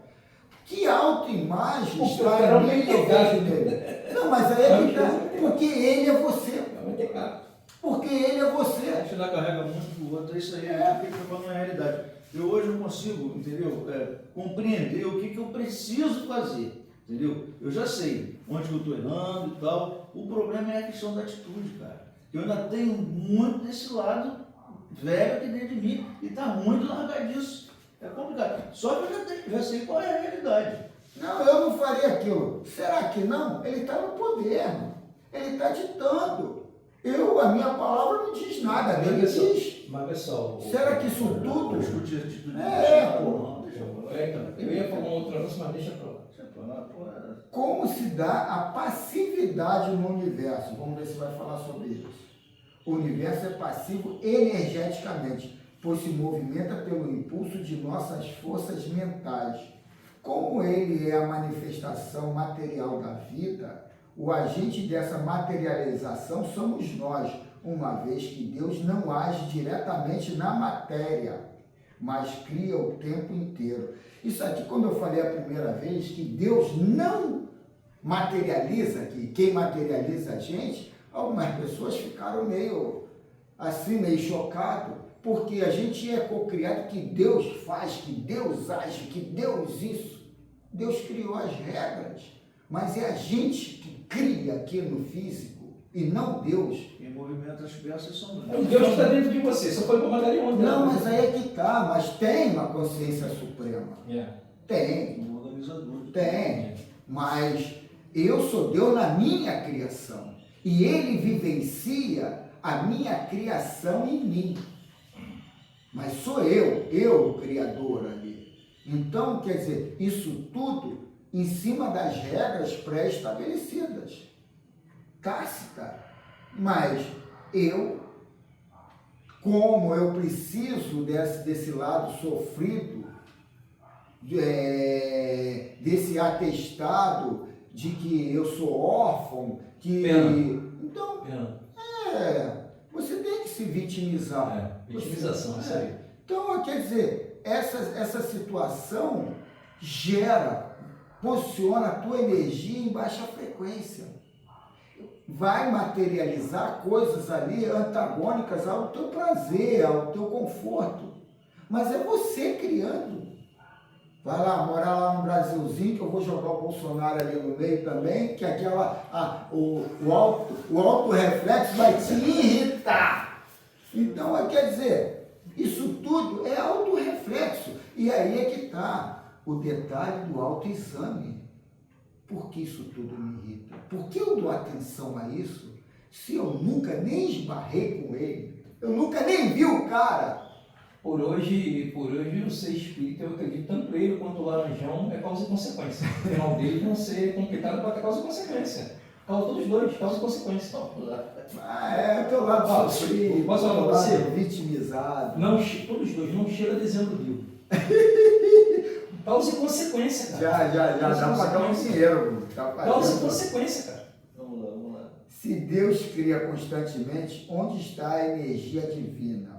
Que autoimagem Porque está o cara em não mim tem pegado dele? Não, mas aí é que tá. Porque ele é você. É um mentecapto. Porque ele é você. A gente lá carrega muito do outro, isso aí é o que está falando na realidade. Eu hoje não consigo, entendeu? Compreender o que eu preciso fazer, entendeu? Eu já sei onde eu estou errando e tal. O problema é a questão da atitude, cara. Eu ainda tenho muito desse lado velho aqui dentro de mim e está ruim de largar disso. É complicado. Só que eu já sei qual é a realidade. Não, eu não faria aquilo. Será que não? Ele está no poder, mano. Ele está ditando. A minha palavra não diz nada, ele diz. Mas pessoal. Será que isso tudo... Discutir atitude de pô. deixa pra lá. Eu ia falar um outro negócio, mas deixa pra lá. Deixa pra lá, pô. Como se dá a passividade no universo? Vamos ver se vai falar sobre isso. O universo é passivo energeticamente, pois se movimenta pelo impulso de nossas forças mentais. Como ele é a manifestação material da vida, o agente dessa materialização somos nós, uma vez que Deus não age diretamente na matéria, mas cria o tempo inteiro. Isso aqui, quando eu falei a primeira vez, que Deus não materializa, que quem materializa a gente, algumas pessoas ficaram meio assim, meio chocado, porque a gente é cocriado, que Deus faz, que Deus age, que Deus isso. Deus criou as regras, mas é a gente que cria aqui no físico e não Deus. Quem movimenta as peças são Então, Deus está dentro de você, só foi para Magali ontem. Não, mas aí é que tá, mas tem uma consciência suprema. Tem, um organizador. tem, mas eu sou Deus na minha criação e Ele vivencia a minha criação em mim. Mas sou eu o criador ali. Então, quer dizer, isso tudo em cima das regras pré-estabelecidas. Tácita. Mas eu, como eu preciso desse lado sofrido, desse atestado de que eu sou órfão, que... Então, você tem que se vitimizar. Vitimização, isso aí. Então, quer dizer, essa situação posiciona a tua energia em baixa frequência. Vai materializar coisas ali antagônicas ao teu prazer, ao teu conforto. Mas é você criando. Vai lá, morar lá no Brasilzinho, que eu vou jogar o Bolsonaro ali no meio também, que o alto reflexo vai te irritar. Então, quer dizer, isso tudo é autorreflexo. E aí é que está o detalhe do autoexame. Por que isso tudo me irrita? Por que eu dou atenção a isso se eu nunca nem esbarrei com ele? Eu nunca nem vi o cara. Por hoje, o ser espírita, eu acredito, tanto ele quanto o Laranjão, é causa e consequência. O final dele não ser complicado para ter causa e consequência. Causa todos os dois, causa e consequência. É o teu lado sofrido, posso falar teu pra você? lado vitimizado. Não, todos os dois, não cheira dezembro vivo. Causa e consequência, cara. Já dá pra dar um dinheiro. Causa e consequência, cara. Vamos lá. Se Deus cria constantemente, onde está a energia divina?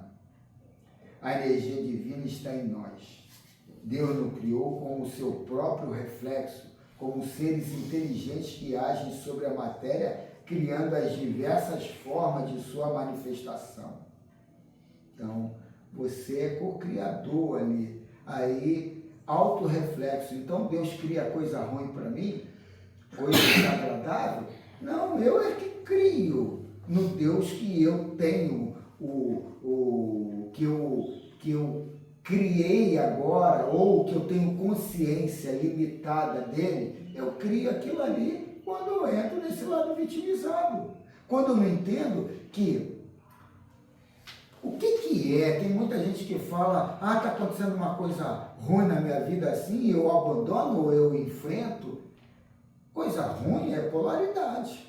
A energia divina está em nós. Deus nos criou com o seu próprio reflexo, como seres inteligentes que agem sobre a matéria, criando as diversas formas de sua manifestação. Então, você é co-criador ali. Aí, autorreflexo. Então, Deus cria coisa ruim para mim? Coisa desagradável? Não, eu é que crio. No Deus que eu tenho, que eu criei agora, ou que eu tenho consciência limitada dele, eu crio aquilo ali quando eu entro nesse lado vitimizado. Quando eu não entendo que o que é, tem muita gente que fala, está acontecendo uma coisa ruim na minha vida assim, eu abandono ou eu enfrento. Coisa ruim é polaridade.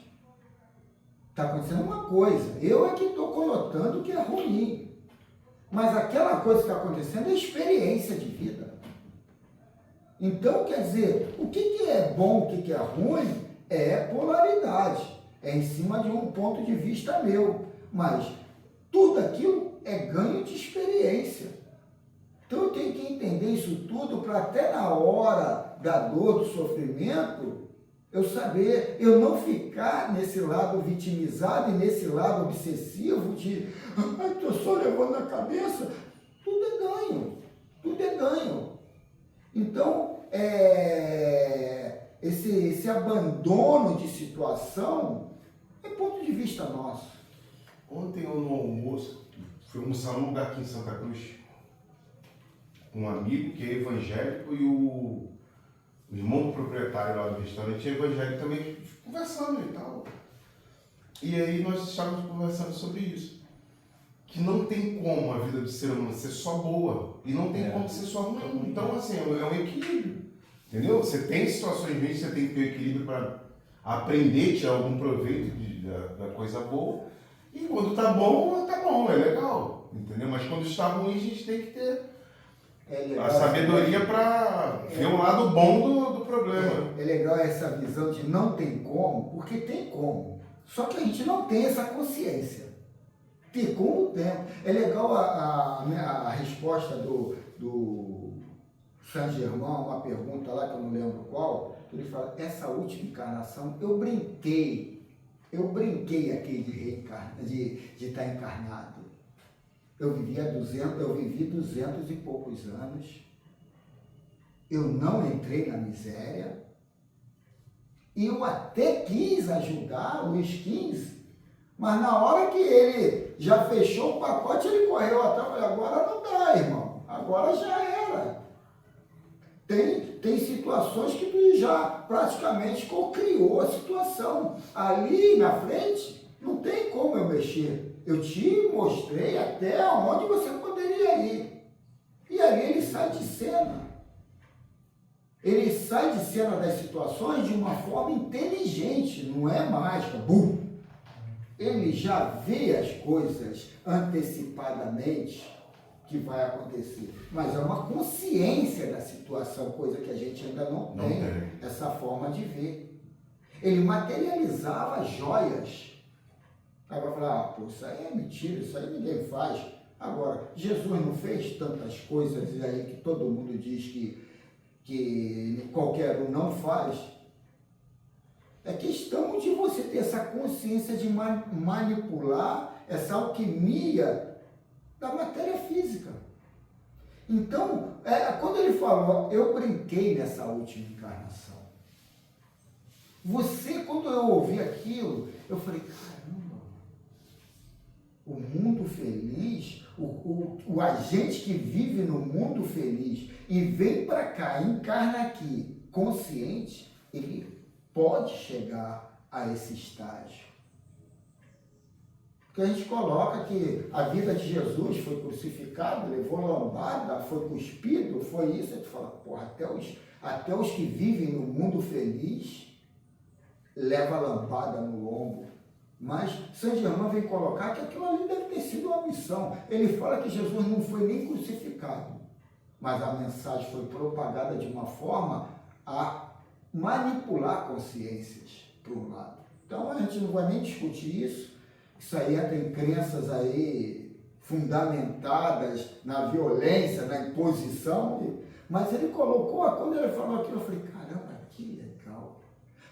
Está acontecendo uma coisa, eu é que estou colocando que é ruim. Mas aquela coisa que está acontecendo é experiência de vida. Então, quer dizer, o que é bom, o que é ruim, é polaridade. É em cima de um ponto de vista meu. Mas tudo aquilo é ganho de experiência. Então, eu tenho que entender isso tudo para até na hora da dor, do sofrimento, eu saber, eu não ficar nesse lado vitimizado e nesse lado obsessivo de estou só levando a cabeça. Tudo é ganho, tudo é ganho. Então, esse abandono de situação é ponto de vista nosso. Ontem eu no almoço, fui almoçar num lugar aqui em Santa Cruz, um amigo que é evangélico e o irmão do proprietário lá do restaurante é evangélico também, conversando e tal. E aí nós estávamos conversando sobre isso. que não tem como a vida do ser humano ser só boa e não tem É. como ser só ruim. Então, assim, é um equilíbrio. Entendeu? Você tem situações ruins, você tem que ter equilíbrio para aprender, tirar algum proveito da coisa boa. E quando tá bom, é legal. Entendeu? Mas quando está ruim, a gente tem que ter a sabedoria para ver o lado bom do problema. É legal essa visão de não tem como, porque tem como. Só que a gente não tem essa consciência. Ter como tem. É legal a resposta do Saint Germain, uma pergunta lá que eu não lembro qual, que ele fala, essa última encarnação, eu brinquei aqui de estar encarnado. Eu vivi 200 e poucos anos, eu não entrei na miséria, e eu até quis ajudar o Luiz XV, mas na hora que ele já fechou o pacote, ele correu atrás e falou, agora não dá, irmão, agora já era. Tem situações que tu já praticamente co-criou a situação. Ali na frente, não tem como eu mexer. Eu te mostrei até onde você poderia ir. E ali ele sai de cena. Ele sai de cena das situações de uma forma inteligente, não é mágica. Bum! Ele já vê as coisas antecipadamente que vai acontecer. Mas é uma consciência da situação, coisa que a gente ainda não tem, essa forma de ver. Ele materializava joias. Aí vai falar, pô, isso aí é mentira, isso aí ninguém faz. Agora, Jesus não fez tantas coisas aí que todo mundo diz que qualquer um não faz. É questão de você ter essa consciência de manipular essa alquimia da matéria física. Então, quando ele falou, eu brinquei nessa última encarnação. Quando eu ouvi aquilo, eu falei, caramba, o mundo feliz, o agente que vive no mundo feliz e vem para cá, encarna aqui, consciente, ele pode chegar a esse estágio. Porque a gente coloca que a vida de Jesus foi crucificado, levou lambada, foi cuspido, foi isso, aí tu fala, porra, até os que vivem no mundo feliz leva lambada no lombo. Mas Saint Germain vem colocar que aquilo ali deve ter sido uma missão. Ele fala que Jesus não foi nem crucificado, mas a mensagem foi propagada de uma forma a manipular consciências para um lado. Então a gente não vai nem discutir isso. Isso aí tem crenças aí fundamentadas na violência, na imposição, mas ele colocou, quando ele falou aquilo, eu falei, caramba, que legal.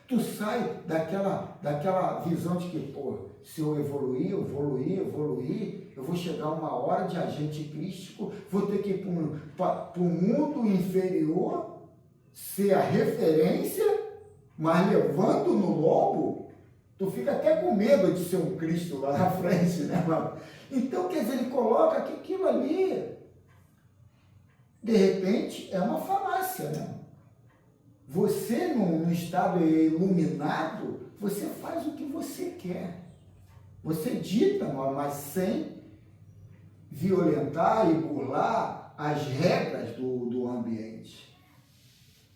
Tu sai daquela visão de que, pô, se eu evoluir, eu vou chegar a uma hora de agente crístico, vou ter que ir para o mundo inferior, ser a referência, mas levando no lombo, tu fica até com medo de ser um Cristo lá na frente, né, mano? Então, quer dizer, ele coloca que aquilo ali, de repente, é uma falácia, né? Você, no estado iluminado, você faz o que você quer. Você dita, mas sem violentar e burlar as regras do ambiente.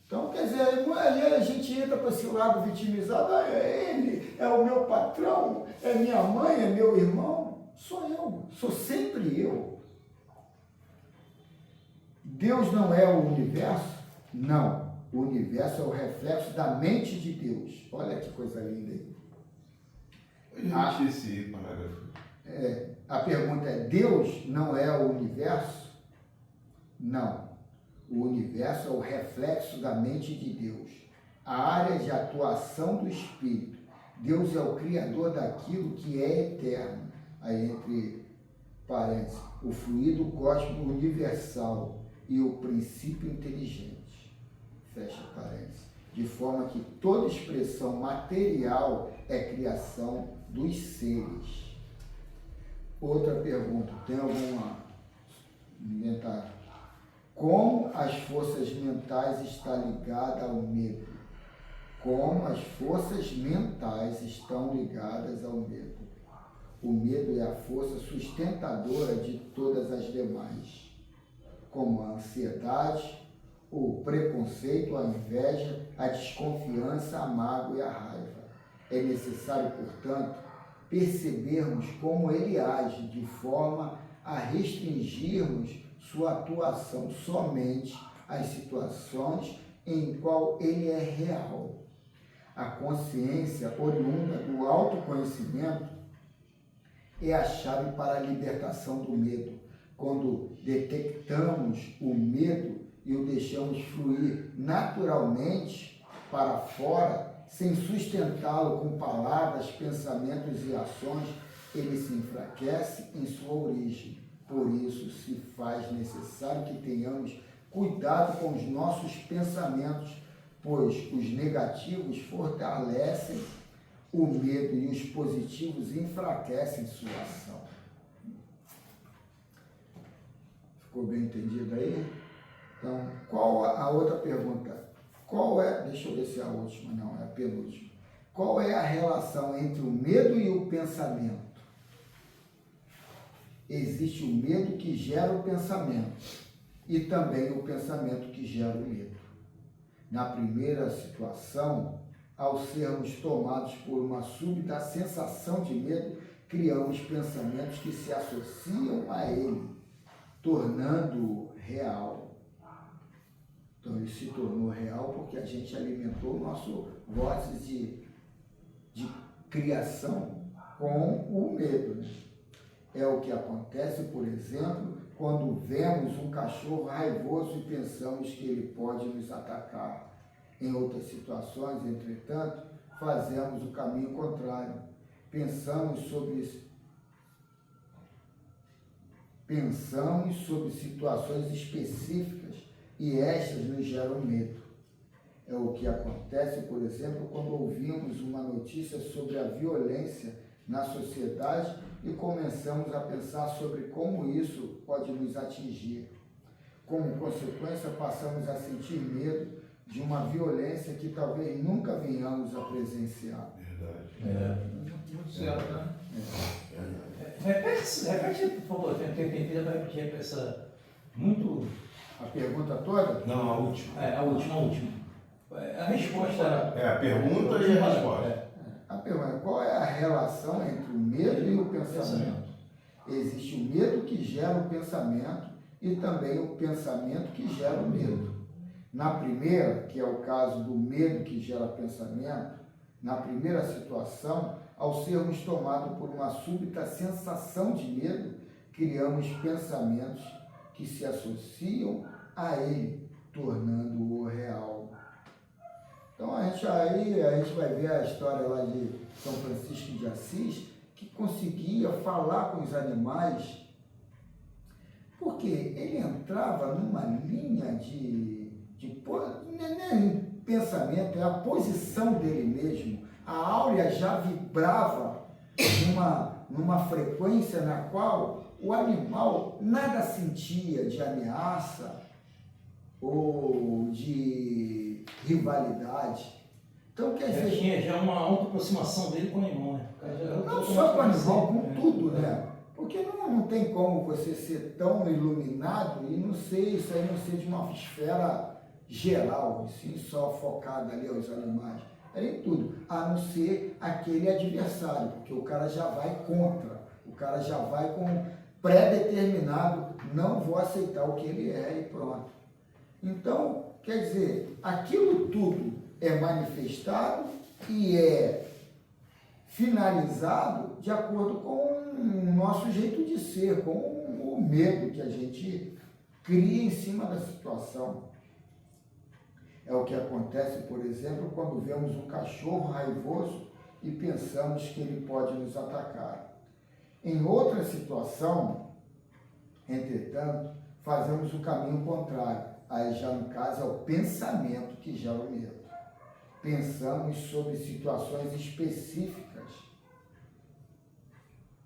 Então, quer dizer, aí a gente entra para esse lado vitimizado, é ele, é o meu patrão, é minha mãe, é meu irmão. Sou sempre eu. Deus não é o universo? Não. O universo é o reflexo da mente de Deus. Olha que coisa linda aí. Eu esse parágrafo. A pergunta é, Deus não é o universo? Não. O universo é o reflexo da mente de Deus, a área de atuação do Espírito. Deus é o criador daquilo que é eterno. Aí, entre parênteses, o fluido cósmico universal e o princípio inteligente. Fecha parênteses. De forma que toda expressão material é criação dos seres. Outra pergunta, tem alguma comentário? Como as forças mentais estão ligadas ao medo? Como as forças mentais estão ligadas ao medo? O medo é a força sustentadora de todas as demais, como a ansiedade, o preconceito, a inveja, a desconfiança, a mágoa e a raiva. É necessário, portanto, percebermos como ele age, de forma a restringirmos sua atuação somente às situações em qual ele é real. A consciência oriunda do autoconhecimento é a chave para a libertação do medo. Quando detectamos o medo e o deixamos fluir naturalmente para fora, sem sustentá-lo com palavras, pensamentos e ações, ele se enfraquece em sua origem. Por isso, se faz necessário que tenhamos cuidado com os nossos pensamentos, pois os negativos fortalecem o medo e os positivos enfraquecem sua ação. Ficou bem entendido aí? Então, qual a outra pergunta? Deixa eu ver se é a última, não, é a penúltima. Qual é a relação entre o medo e o pensamento? Existe o medo que gera o pensamento e também o pensamento que gera o medo. Na primeira situação, ao sermos tomados por uma súbita sensação de medo, criamos pensamentos que se associam a ele, tornando-o real. Então, ele se tornou real porque a gente alimentou o nosso vórtice de criação com o medo, né? É o que acontece, por exemplo, quando vemos um cachorro raivoso e pensamos que ele pode nos atacar. Em outras situações, entretanto, fazemos o caminho contrário. Pensamos sobre situações específicas e estas nos geram medo. É o que acontece, por exemplo, quando ouvimos uma notícia sobre a violência na sociedade e começamos a pensar sobre como isso pode nos atingir. Como consequência, passamos a sentir medo de uma violência que talvez nunca venhamos a presenciar. Verdade. Muito certo, né? Repete, por favor, tem que repetir essa muito. A pergunta toda? Não, a última. A última. A resposta era. É a pergunta e a resposta. A pergunta é: qual é a relação entre o medo e o pensamento? Existe o medo que gera o pensamento e também o pensamento que gera o medo. Na primeira, que é o caso do medo que gera pensamento, na primeira situação, ao sermos tomados por uma súbita sensação de medo, criamos pensamentos que se associam a ele, tornando-o real. Então a gente vai ver a história lá de São Francisco de Assis, que conseguia falar com os animais, porque ele entrava numa linha de pensamento, é a posição dele mesmo. A áurea já vibrava numa frequência na qual o animal nada sentia de ameaça ou de rivalidade. Então, quer dizer, tinha já uma autoaproximação dele com o animal, né? Não só com o animal, com tudo, né? Porque não tem como você ser tão iluminado e isso aí não ser de uma esfera geral, assim, só focada ali aos animais. É em tudo, a não ser aquele adversário, porque o cara já vai contra, o cara já vai com pré-determinado, não vou aceitar o que ele é e pronto. Então, quer dizer, aquilo tudo é manifestado e é finalizado de acordo com o nosso jeito de ser, com o medo que a gente cria em cima da situação. É o que acontece, por exemplo, quando vemos um cachorro raivoso e pensamos que ele pode nos atacar. Em outra situação, entretanto, fazemos o caminho contrário. Aí já no caso é o pensamento que gera o medo. Pensamos sobre situações específicas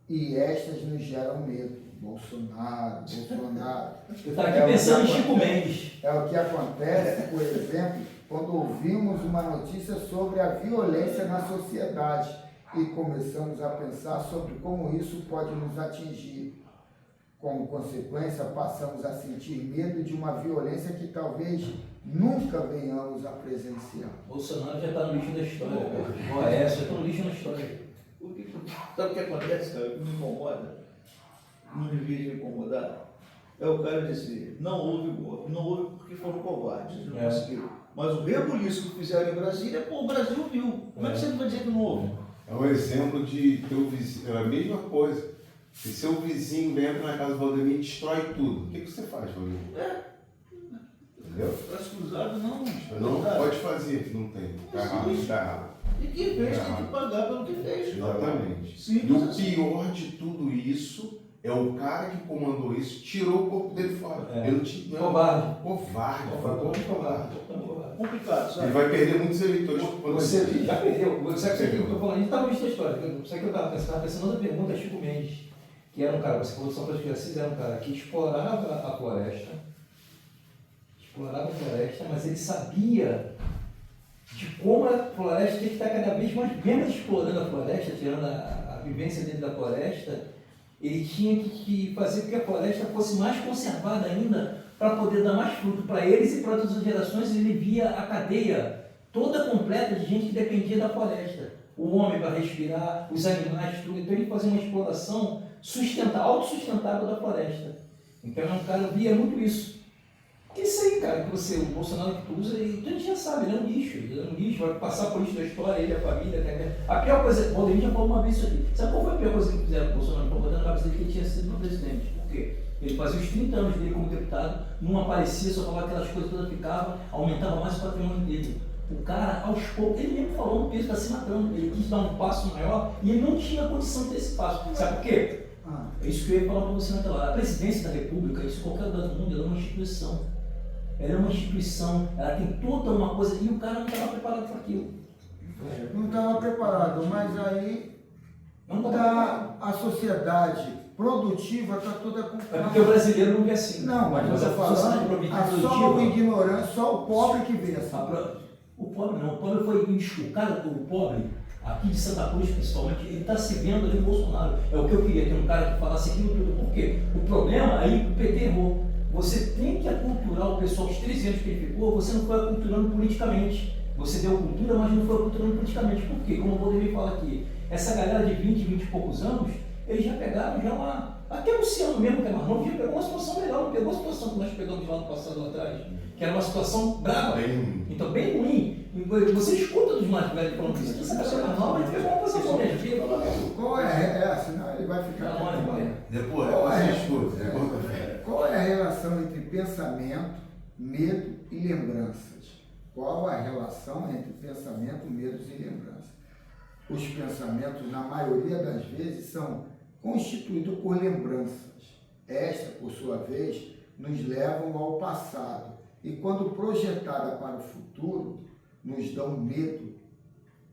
e estas nos geram medo. Bolsonaro. Eu estava aqui pensando em Chico Mendes. É o que acontece, por exemplo, quando ouvimos uma notícia sobre a violência na sociedade e começamos a pensar sobre como isso pode nos atingir. Como consequência, passamos a sentir medo de uma violência que talvez nunca venhamos a presenciar. Bolsonaro já está no lixo da história, cara. Já está no lixo da história. Sabe o que acontece, cara? O que me incomoda, não devia de incomodar, é o cara dizer, não houve porque foram covardes, não conseguiram. Mas o rebuliço que fizeram em Brasília, pô, o Brasil viu. Como é que você vai dizer que não houve? É um exemplo de teu vizinho, é a mesma coisa. Se seu vizinho entra na casa do Valdemir e destrói tudo, o que você faz, Valdemir? Entendeu? Braço cruzado não. Não pode fazer, não tem. Tá errado, tá errado. E quem fez tem que pagar pelo que fez. Exatamente. Simples E o assim. pior de tudo isso é o cara que comandou isso, tirou o corpo dele fora. Ele não tinha. Covarde. Covarde, foi covarde. Complicado, sabe? Ele vai perder muitos eleitores. Você já perdeu. Sabe o que eu estou falando? A gente estava no lixo da história. Sabe o que eu estava pensando? Outra pergunta é Chico Mendes, que era um cara, você falou de São Francisco de Assis, era um cara que explorava a floresta, mas ele sabia de como a floresta tinha que estar cada vez mais, menos explorando a floresta, tirando a vivência dele da floresta, ele tinha que fazer com que a floresta fosse mais conservada ainda para poder dar mais fruto para eles e para outras gerações. Ele via a cadeia toda completa de gente que dependia da floresta. O homem para respirar, os animais, tudo. Então ele fazia uma exploração autossustentável da floresta. Então é um cara que via muito isso. Que isso aí, cara, que o Bolsonaro que usa, e a gente já sabe, ele é um lixo, vai passar por isso da história, ele, a família, a pior coisa, o Valdemir já falou uma vez isso aqui. Sabe qual foi a pior coisa que fizeram com o Bolsonaro? Para botar na cabeça dele que ele tinha sido um presidente. Por quê? Ele fazia os 30 anos dele como deputado, não aparecia, só falava aquelas coisas todas, ficava, aumentava mais o patrimônio dele. O cara, aos poucos, ele mesmo falou, no peso está se matando, ele quis dar um passo maior e ele não tinha condição de ter esse passo. Sabe por quê? É isso que eu ia falar para você naquela hora. A presidência da República, isso em qualquer lugar do mundo, ela é uma instituição. Ela é uma instituição, ela tem toda uma coisa, e o cara não estava preparado para aquilo. Não estava preparado, mas aí a sociedade produtiva está toda com... É porque o brasileiro não vê assim. Não, mas eu estou falando, só o ignorante, só o pobre que vê assim. O pobre não, o pobre foi o cara, o pobre, aqui de Santa Cruz principalmente, ele está se vendo ali no Bolsonaro. É o que eu queria, ter um cara que falasse aquilo tudo. Por quê? O problema aí, o PT errou. Você tem que aculturar o pessoal, os 13 anos que ele ficou, você não foi aculturando politicamente. Você deu cultura, mas não foi aculturando politicamente. Por quê? Como o Valdemir fala aqui, essa galera de 20 e poucos anos, eles já pegaram até o Luciano mesmo, que é mais novo, já pegou uma situação melhor, não pegou a situação que nós pegamos lá no passado, lá atrás, que era uma situação brava, então bem ruim. Você escuta dos mais velhos falando isso, essa pessoa é nova, a gente pegou uma posição mesmo. Qual é? Senão ele vai ficar... Depois você escuta. Qual é a relação entre pensamento, medo e lembranças? Qual a relação entre pensamento, medos e lembranças? Os pensamentos, na maioria das vezes, são constituídos por lembranças. Esta, por sua vez, nos levam ao passado e, quando projetada para o futuro, nos dão medo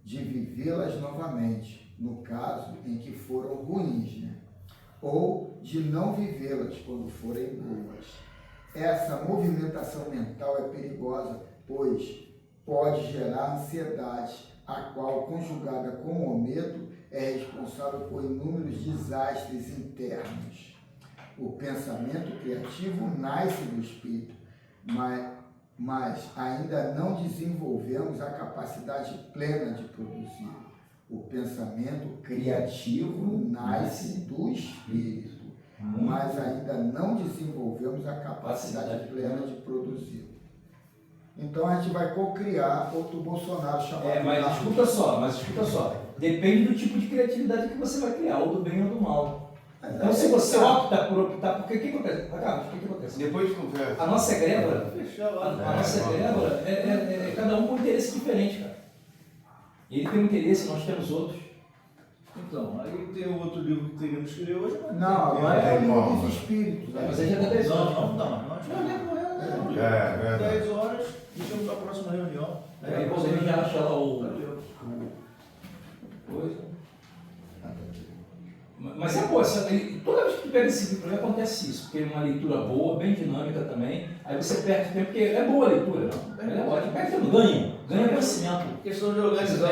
de vivê-las novamente, no caso em que foram ruins, né? Ou de não vivê-las quando forem boas. Essa movimentação mental é perigosa, pois pode gerar ansiedade, a qual, conjugada com o medo, é responsável por inúmeros desastres internos. O pensamento criativo nasce do espírito, mas ainda não desenvolvemos a capacidade plena de produzir. O pensamento criativo nasce do espírito, mas ainda não desenvolvemos a capacidade plena de produzir. Então a gente vai cocriar outro Bolsonaro chamado... Mas escuta só. Depende do tipo de criatividade que você vai criar, ou do bem ou do mal. Então se você opta por optar, porque o que acontece? O que acontece? Depois de conversa. A nossa egrégora, cada um com um interesse diferente, cara. Ele tem um interesse, nós temos outros. Então, aí tem o outro livro que teríamos que ler hoje. Não, agora é o livro dos espíritos. Mas aí já dá 10 horas. Não. Nós já lemos 10 horas, deixamos para a próxima reunião. Aí você já acha lá o coisa. Mas é boa, toda vez que tu pega esse livro acontece isso, porque é uma leitura boa, bem dinâmica também, aí você perde tempo, porque é boa a leitura, não? É ótimo, perde tempo, ganha conhecimento. Questão de organizar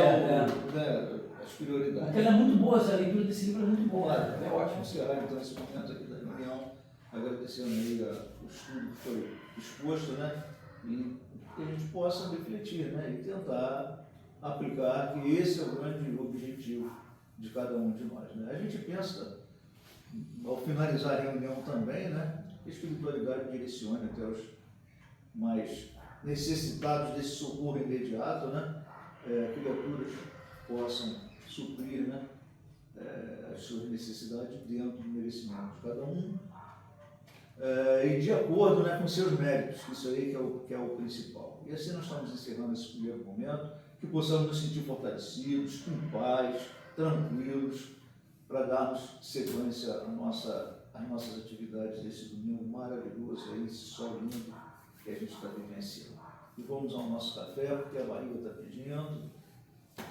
as as prioridades. Porque ela é muito boa, essa leitura desse livro é muito boa. Claro, é ótimo encerrar então esse momento aqui da reunião, agradecendo aí o estudo que foi exposto, né? E que a gente possa refletir, né? E tentar aplicar, que esse é o grande objetivo de cada um de nós, né? A gente pensa, ao finalizar a reunião também, né? Que a espiritualidade direcione até os mais necessitados desse socorro imediato, né? Criaturas possam suprir, né? As suas necessidades dentro do merecimento de cada um, e de acordo, né, com seus méritos, isso aí que é o principal. E assim nós estamos encerrando esse primeiro momento, que possamos nos sentir fortalecidos, com paz, tranquilos, para darmos sequência às nossas atividades desse domingo maravilhoso, aí, esse sol lindo que a gente está vivenciando. E vamos ao nosso café, porque a barriga está pedindo,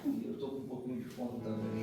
e eu estou com um pouquinho de fome também.